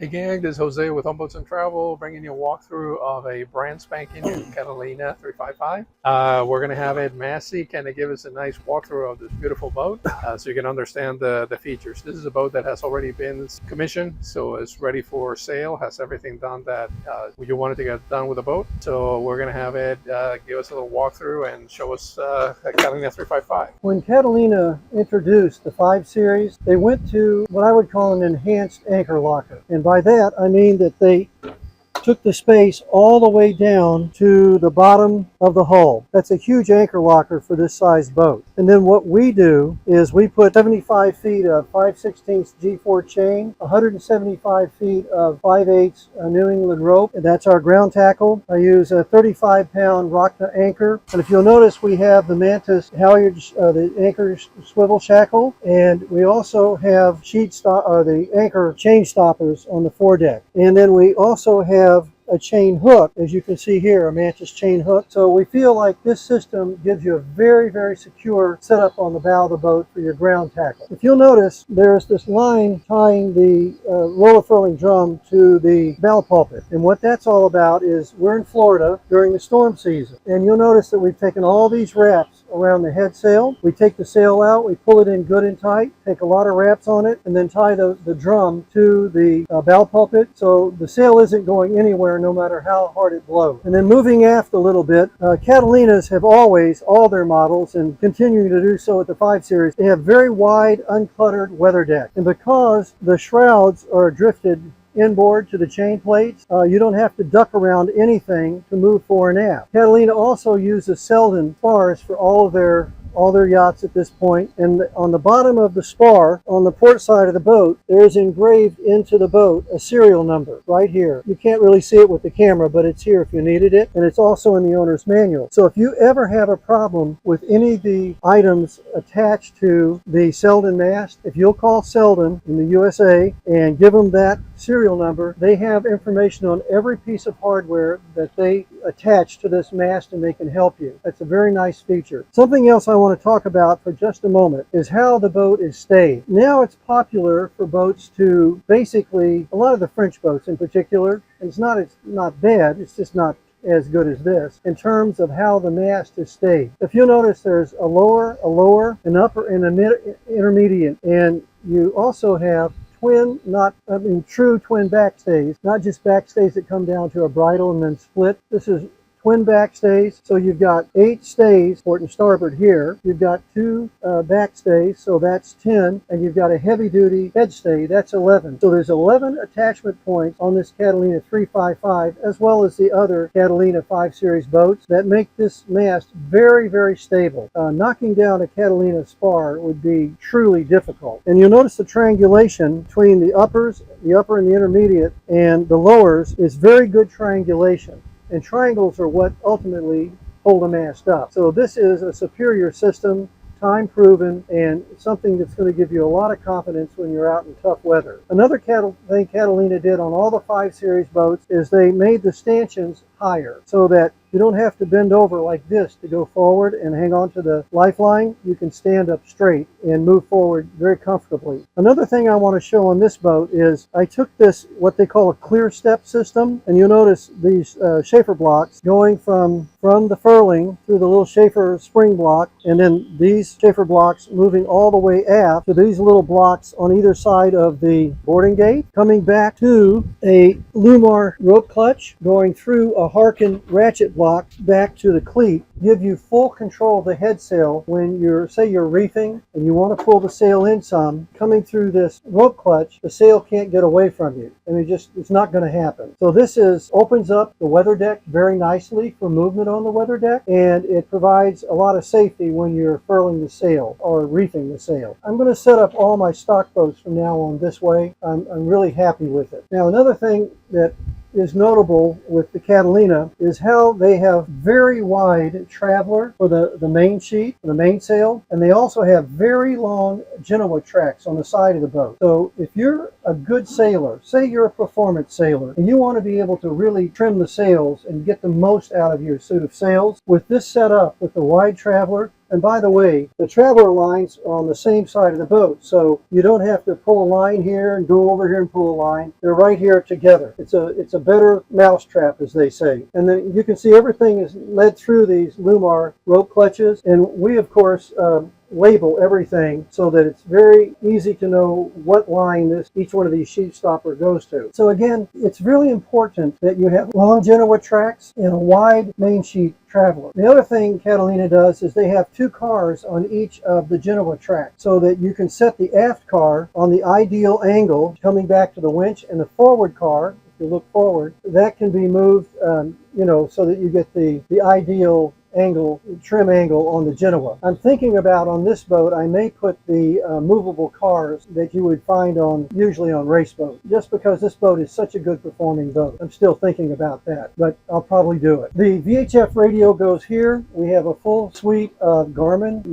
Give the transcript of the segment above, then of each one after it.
Hey gang, this is Jose with Boats and Travel, bringing you a walkthrough of a brand spanking new Catalina 355. We're going to have Ed Massey kind of give us a nice walkthrough of this beautiful boat so you can understand the features. This is a boat that has already been commissioned, so it's ready for sale, has everything done that you wanted to get done with the boat. So we're going to have Ed give us a little walkthrough and show us a Catalina 355. When Catalina introduced the 5 Series, they went to what I would call an enhanced anchor locker. And by that, I mean that they took the space all the way down to the bottom of the hull. That's a huge anchor locker for this size boat. And then what we do is we put 75 feet of 5/16 G4 chain, 175 feet of 5/8 New England rope, and that's our ground tackle. I use a 35-pound Rockna anchor. And if you'll notice, we have the Mantis halyards, the anchor swivel shackle, and we also have the anchor chain stoppers on the foredeck. And then we also have a chain hook, as you can see here, a Mantis chain hook. So we feel like this system gives you a very, very secure setup on the bow of the boat for your ground tackle. If you'll notice, there's this line tying the roller furling drum to the bow pulpit. And what that's all about is we're in Florida during the storm season. And you'll notice that we've taken all these wraps around the head sail. We take the sail out, we pull it in good and tight, take a lot of wraps on it, and then tie the drum to the bow pulpit so the sail isn't going anywhere no matter how hard it blows. And then moving aft a little bit, Catalinas have always, all their models, and continuing to do so at the 5 Series, they have very wide, uncluttered weather deck. And because the shrouds are drifted inboard to the chain plates, you don't have to duck around anything to move fore and aft. Catalina also uses Selden spars for all their yachts at this point, and on the bottom of the spar on the port side of the boat there is engraved into the boat a serial number right here. You can't really see it with the camera, but it's here if you needed it, and it's also in the owner's manual. So if you ever have a problem with any of the items attached to the Selden mast, if you'll call Selden in the USA and give them that serial number, they have information on every piece of hardware that they attach to this mast, and they can help you. That's a very nice feature. Something else I want to talk about for just a moment is how the boat is stayed. Now it's popular for boats to basically, a lot of the French boats in particular, and it's not bad, it's just not as good as this in terms of how the mast is stayed. If you'll notice, there's a lower, an upper, and an intermediate, and you also have true twin backstays, not just backstays that come down to a bridle and then split. This is twin backstays, so you've got 8 stays, port and starboard here. You've got 2 backstays, so that's 10, and you've got a heavy-duty head stay, that's 11. So there's 11 attachment points on this Catalina 355, as well as the other Catalina 5 Series boats that make this mast very, very stable. Knocking down a Catalina spar would be truly difficult. And you'll notice the triangulation between the upper and the intermediate, and the lowers is very good triangulation. And triangles are what ultimately hold a mast up. So this is a superior system, time proven, and something that's going to give you a lot of confidence when you're out in tough weather. Another thing Catalina did on all the 5 Series boats is they made the stanchions higher so that you don't have to bend over like this to go forward and hang on to the lifeline. You can stand up straight and move forward very comfortably. Another thing I want to show on this boat is I took this, what they call a clear step system, and you'll notice these Schaefer blocks going from the furling through the little Schaefer spring block, and then these Schaefer blocks moving all the way aft to these little blocks on either side of the boarding gate, coming back to a Lumar rope clutch, going through a Harkin ratchet block back to the cleat, give you full control of the head sail when say you're reefing and you want to pull the sail in some. Coming through this rope clutch, the sail can't get away from you, and it's not going to happen. So this opens up the weather deck very nicely for movement on the weather deck, and it provides a lot of safety when you're furling the sail or reefing the sail. I'm going to set up all my stock boats from now on this way. I'm really happy with it. Now, another thing that is notable with the Catalina is how they have very wide traveler for the main sheet, the mainsail, and they also have very long Genoa tracks on the side of the boat. So if you're a good sailor, say you're a performance sailor, and you want to be able to really trim the sails and get the most out of your suit of sails, with this setup with the wide traveler, And by the way, the traveler lines are on the same side of the boat, so you don't have to pull a line here and go over here and pull a line. They're right here together. It's a better mousetrap, as they say. And then you can see everything is led through these Lumar rope clutches, and we of course label everything so that it's very easy to know what line each one of these sheet stopper goes to. So again, it's really important that you have long Genoa tracks and a wide main sheet traveler. The other thing Catalina does is they have 2 cars on each of the Genoa tracks so that you can set the aft car on the ideal angle coming back to the winch, and the forward car, if you look forward, that can be moved so that you get the ideal angle, trim angle on the Genoa. I'm thinking about on this boat, I may put the movable cars that you would find usually on race boats, just because this boat is such a good performing boat. I'm still thinking about that, but I'll probably do it. The VHF radio goes here. We have a full suite of Garmin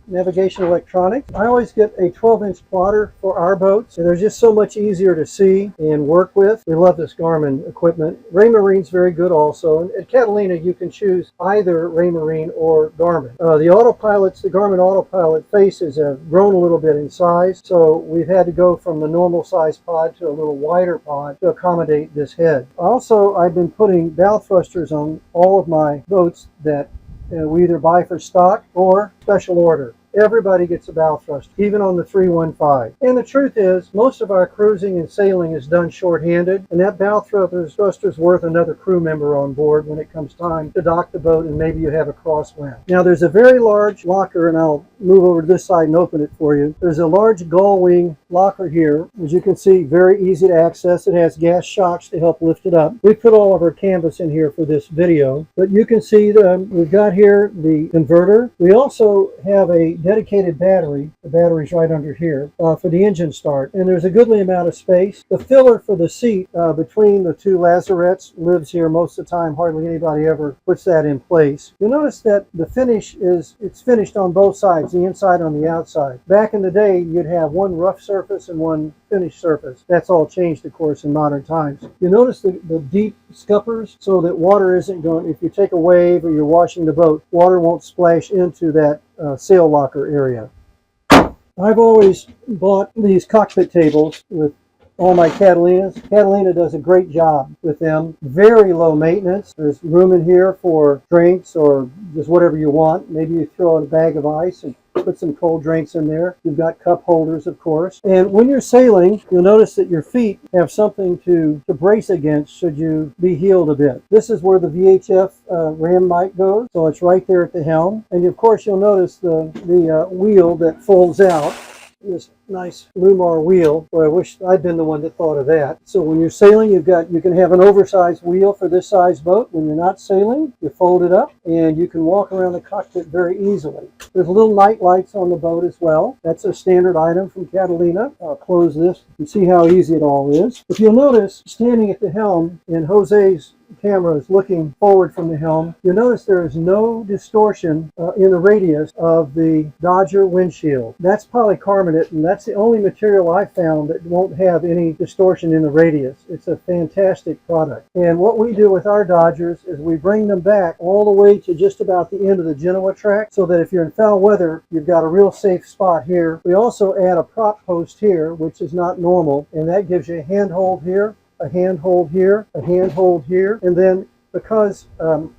navigation electronics. I always get a 12-inch plotter for our boats, and they're just so much easier to see and work with. We love this Garmin equipment. Raymarine's very good also, and at Catalina you can choose either Raymarine or Garmin. The autopilots, the Garmin autopilot faces have grown a little bit in size, so we've had to go from the normal size pod to a little wider pod to accommodate this head. Also, I've been putting bow thrusters on all of my boats that we either buy for stock or special order. Everybody gets a bow thruster, even on the 315. And the truth is, most of our cruising and sailing is done shorthanded, and that bow thruster is worth another crew member on board when it comes time to dock the boat and maybe you have a crosswind. Now there's a very large locker, and I'll move over to this side and open it for you. There's a large gull wing locker here. As you can see, very easy to access. It has gas shocks to help lift it up. We put all of our canvas in here for this video, but you can see we've got here the converter. We also have a dedicated battery. The battery's right under here for the engine start, and there's a goodly amount of space. The filler for the seat between the 2 lazarettes lives here most of the time. Hardly anybody ever puts that in place. You'll notice that the finish it's finished on both sides, the inside on the outside. Back in the day, you'd have one rough surface and one finished surface. That's all changed, of course, in modern times. You notice the deep scuppers so that water isn't going, if you take a wave or you're washing the boat, water won't splash into that sail locker area. I've always bought these cockpit tables with all my Catalinas. Catalina does a great job with them. Very low maintenance. There's room in here for drinks or just whatever you want. Maybe you throw in a bag of ice and put some cold drinks in there. You've got cup holders, of course. And when you're sailing, you'll notice that your feet have something to brace against should you be heeled a bit. This is where the VHF ram mic goes, so it's right there at the helm. And of course, you'll notice the wheel that folds out. This nice Lumar wheel. Boy, I wish I'd been the one that thought of that. So when you're sailing, you can have an oversized wheel for this size boat. When you're not sailing, you fold it up and you can walk around the cockpit very easily. There's little night lights on the boat as well. That's a standard item from Catalina. I'll close this and see how easy it all is. If you'll notice, standing at the helm, and Jose's camera is looking forward from the helm, you'll notice there is no distortion in the radius of the Dodger windshield. That's polycarbonate, and that's the only material I've found that won't have any distortion in the radius. It's a fantastic product. And what we do with our Dodgers is we bring them back all the way to just about the end of the Genoa track, so that if you're in foul weather, you've got a real safe spot here. We also add a prop post here, which is not normal, and that gives you a handhold here, a handhold here, a handhold here, and then because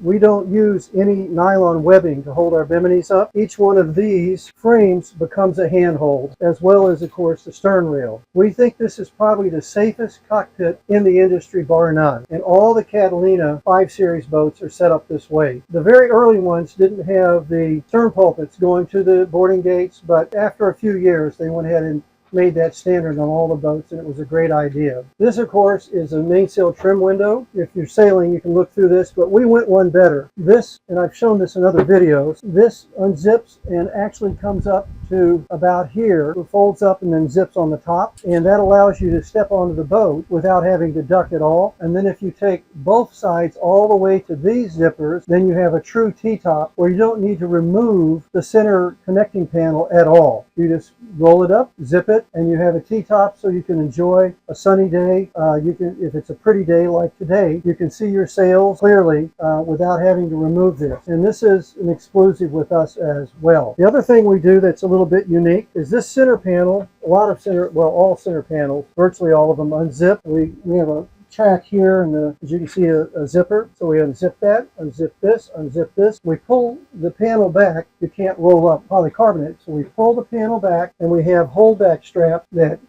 we don't use any nylon webbing to hold our biminis up, each one of these frames becomes a handhold, as well as, of course, the stern rail. We think this is probably the safest cockpit in the industry, bar none. And all the Catalina 5 Series boats are set up this way. The very early ones didn't have the stern pulpits going to the boarding gates, but after a few years, they went ahead and made that standard on all the boats, and it was a great idea. This, of course, is a mainsail trim window. If you're sailing, you can look through this, but we went one better. This, and I've shown this in other videos, this unzips and actually comes up to about here. It folds up and then zips on the top, and that allows you to step onto the boat without having to duck at all. And then if you take both sides all the way to these zippers, then you have a true T-top where you don't need to remove the center connecting panel at all. You just roll it up, zip it, and you have a T-top so you can enjoy a sunny day. You can, if it's a pretty day like today, you can see your sails clearly without having to remove this. And this is an exclusive with us as well. The other thing we do that's a little bit unique is this center panel. A lot of all center panels, virtually all of them unzip. We have a track here, and as you can see, a zipper. So we unzip that, unzip this. We pull the panel back. You can't roll up polycarbonate, so we pull the panel back, and we have holdback straps that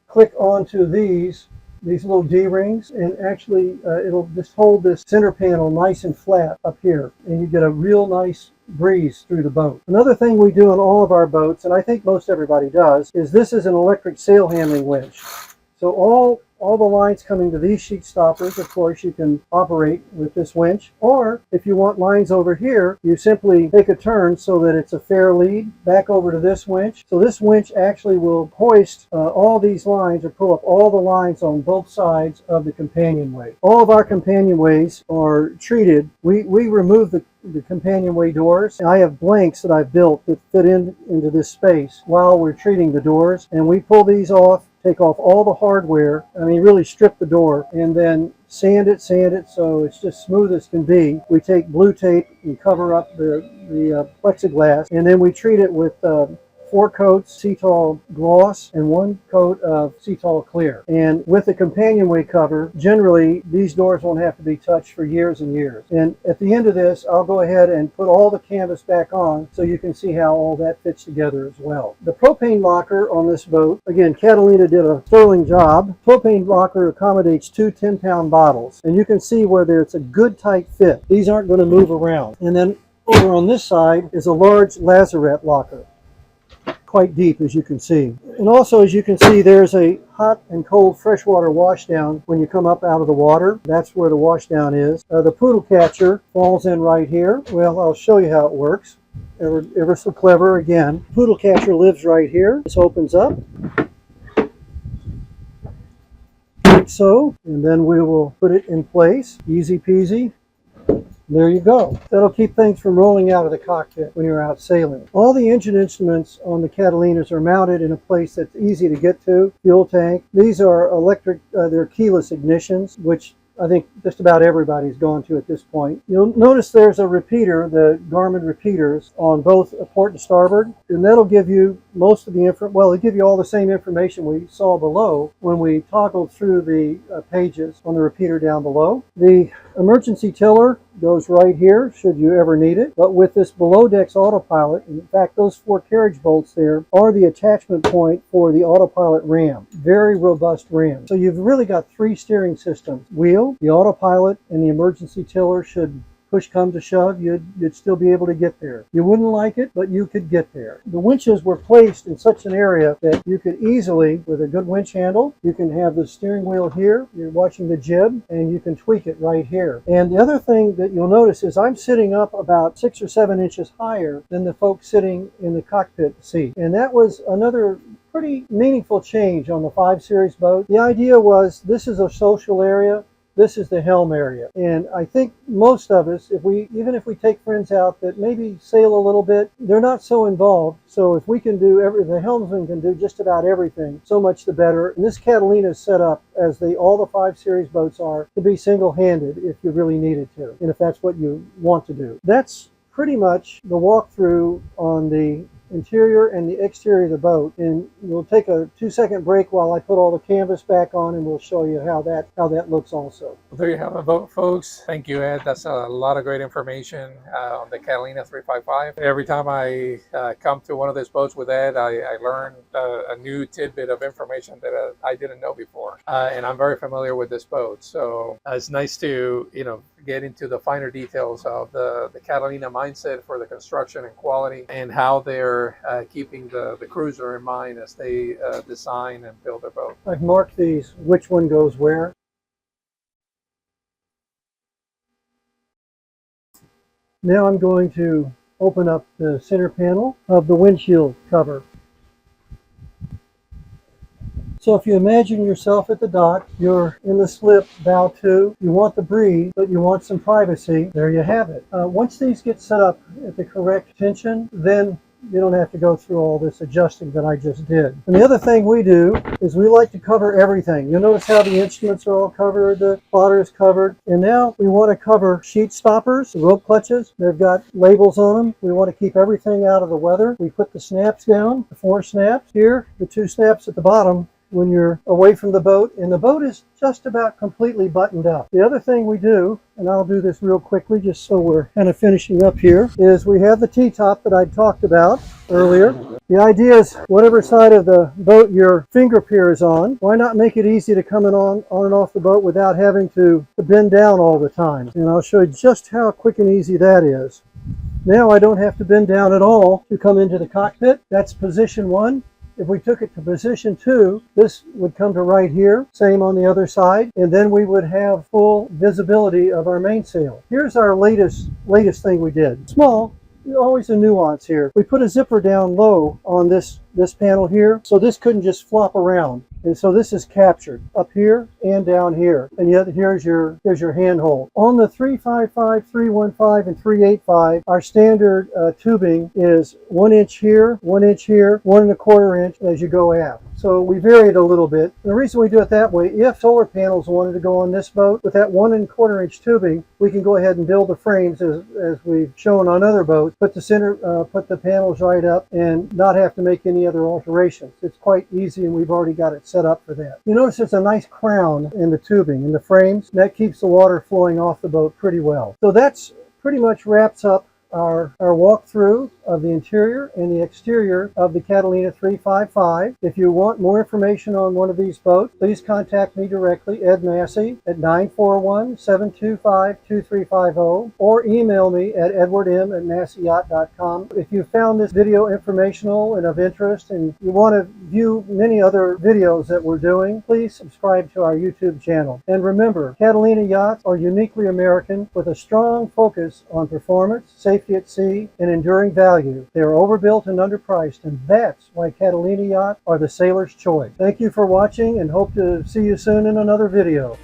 click onto these little D-rings, and actually it'll just hold this center panel nice and flat up here, and you get a real nice breeze through the boat. Another thing we do on all of our boats, and I think most everybody does, is this is an electric sail handling winch. So all the lines coming to these sheet stoppers, of course, you can operate with this winch. Or if you want lines over here, you simply take a turn so that it's a fair lead back over to this winch. So this winch actually will hoist all these lines, or pull up all the lines on both sides of the companionway. All of our companionways are treated. We remove the companionway doors. I have blanks that I've built that fit into this space while we're treating the doors, and we pull these off, take off all the hardware, really strip the door, and then sand it so it's just smooth as can be. We take blue tape and cover up the plexiglass, and then we treat it with 4 coats Cetal gloss and 1 coat of Cetal clear. And with the companionway cover, generally these doors won't have to be touched for years and years. And at the end of this, I'll go ahead and put all the canvas back on so you can see how all that fits together as well. The propane locker on this boat, again, Catalina did a sterling job. Propane locker accommodates 2 10-pound bottles, and you can see where it's a good tight fit. These aren't going to move around. And then over on this side is a large lazarette locker, quite deep, as you can see. And also, as you can see, there's a hot and cold freshwater washdown when you come up out of the water. That's where the washdown is. The poodle catcher falls in right here. Well, I'll show you how it works. Ever so clever again. Poodle catcher lives right here. This opens up, like so, and then we will put it in place. Easy peasy. There you go. That'll keep things from rolling out of the cockpit when you're out sailing. All the engine instruments on the Catalinas are mounted in a place that's easy to get to. Fuel tank. These are electric, they're keyless ignitions, which I think just about everybody's gone to at this point. You'll notice there's a repeater, the Garmin repeaters, on both port and starboard, and that'll give you most of the it'll give you all the same information we saw below when we toggled through the pages on the repeater down below. The emergency tiller goes right here, should you ever need it. But with this below decks autopilot, in fact, those 4 carriage bolts there are the attachment point for the autopilot ram. Very robust ram. So you've really got 3 steering systems. Wheel, the autopilot, and the emergency tiller. Should push come to shove, you'd still be able to get there. You wouldn't like it, but you could get there. The winches were placed in such an area that you could easily, with a good winch handle, you can have the steering wheel here, you're watching the jib, and you can tweak it right here. And the other thing that you'll notice is I'm sitting up about 6 or 7 inches higher than the folks sitting in the cockpit seat. And that was another pretty meaningful change on the 5 Series boat. The idea was, this is a social area, this is the helm area. And I think most of us, even if we take friends out that maybe sail a little bit, they're not so involved. So if we can do the helmsman can do just about everything, so much the better. And this Catalina is set up, as all the 5 Series boats are, to be single-handed if you really needed to, and if that's what you want to do. That's pretty much the walkthrough on the interior and the exterior of the boat, and we'll take a 2-second break while I put all the canvas back on, and we'll show you how that looks also. Well, there you have it, folks. Thank you, Ed. That's a lot of great information on the Catalina 355. Every time I come to one of these boats with Ed, I learn a new tidbit of information that I didn't know before, and I'm very familiar with this boat, so it's nice to get into the finer details of the Catalina mindset for the construction and quality, and how they're keeping the cruiser in mind as they design and build their boat. I've marked these, which one goes where. Now I'm going to open up the center panel of the windshield cover. So if you imagine yourself at the dock, you're in the slip, bow to, you want the breeze, but you want some privacy, there you have it. Once these get set up at the correct tension, then you don't have to go through all this adjusting that I just did. And the other thing we do is we like to cover everything. You'll notice how the instruments are all covered, the plotter is covered. And now we want to cover sheet stoppers, the rope clutches. They've got labels on them. We want to keep everything out of the weather. We put the snaps down, the 4 snaps here, the 2 snaps at the bottom when you're away from the boat, and the boat is just about completely buttoned up. The other thing we do, and I'll do this real quickly just so we're kind of finishing up here, is we have the T-top that I talked about earlier. The idea is whatever side of the boat your finger pier is on, why not make it easy to come in on and off the boat without having to bend down all the time. And I'll show you just how quick and easy that is. Now I don't have to bend down at all to come into the cockpit. That's position 1. If we took it to position 2, this would come to right here, same on the other side, and then we would have full visibility of our mainsail. Here's our latest thing we did. Small, always a nuance here. We put a zipper down low on this panel here, so this couldn't just flop around. And so this is captured up here and down here. And yet here's your handhold. On the 355, 315, and 385, our standard tubing is 1 inch here, 1 inch here, 1 1/4 inch as you go aft. So we vary it a little bit. And the reason we do it that way, if solar panels wanted to go on this boat with that 1 1/4 inch tubing, we can go ahead and build the frames as we've shown on other boats, put the panels right up and not have to make any other alterations. It's quite easy, and we've already got it set up for that. You notice there's a nice crown in the tubing, in the frames, and that keeps the water flowing off the boat pretty well. So that's pretty much wraps up our walkthrough of the interior and the exterior of the Catalina 355. If you want more information on one of these boats, please contact me directly, Ed Massey, at 941-725-2350, or email me at edwardm@masseyyacht.com. If you found this video informational and of interest and you want to view many other videos that we're doing, please subscribe to our YouTube channel. And remember, Catalina yachts are uniquely American with a strong focus on performance, safety at sea, and enduring value. They are overbuilt and underpriced, and that's why Catalina yachts are the sailor's choice. Thank you for watching, and hope to see you soon in another video.